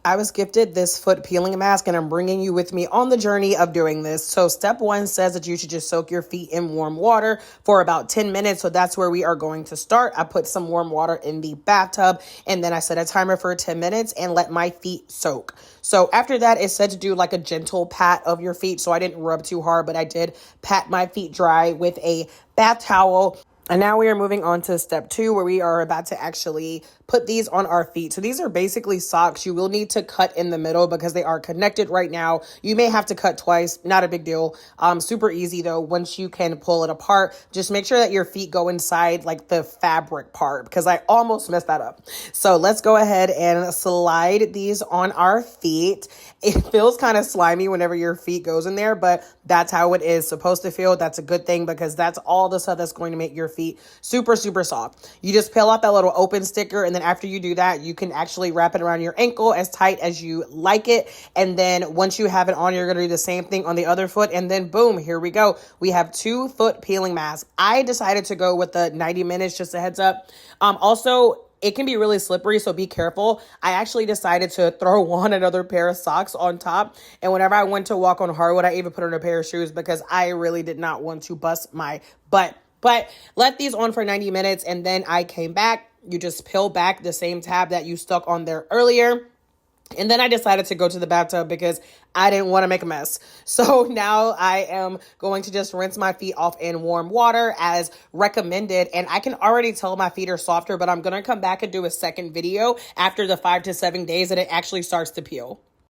I was gifted this foot peeling mask and I'm bringing you with me on the journey of doing this. So step 1 says that you should just soak your feet in warm water for about 10 minutes. So that's where we are going to start. I put some warm water in the bathtub and then I set a timer for 10 minutes and let my feet soak. So after that, it said to do like a gentle pat of your feet. So I didn't rub too hard, but I did pat my feet dry with a bath towel. And now we are moving on to step 2, where we are about to actually put these on our feet. So these are basically socks. You will need to cut in the middle because they are connected right now. You may have to cut twice. Not a big deal. Super easy though. Once you can pull it apart, just make sure that your feet go inside like the fabric part because I almost messed that up. So let's go ahead and slide these on our feet. It feels kind of slimy whenever your feet goes in there, but that's how it is supposed to feel. That's a good thing because that's all the stuff that's going to make your feet super, super soft. You just peel out that little open sticker, and then after you do that, you can actually wrap it around your ankle as tight as you like it. And then once you have it on, you're going to do the same thing on the other foot. And then boom, here we go. We have 2 foot peeling masks. I decided to go with the 90 minutes, just a heads up. Also, it can be really slippery, so be careful. I actually decided to throw on another pair of socks on top. And whenever I went to walk on hardwood, I even put on a pair of shoes because I really did not want to bust my butt. But let these on for 90 minutes and then I came back. You just peel back the same tab that you stuck on there earlier. And then I decided to go to the bathtub because I didn't want to make a mess. So now I am going to just rinse my feet off in warm water as recommended. And I can already tell my feet are softer, but I'm going to come back and do a second video after the 5 to 7 days that it actually starts to peel.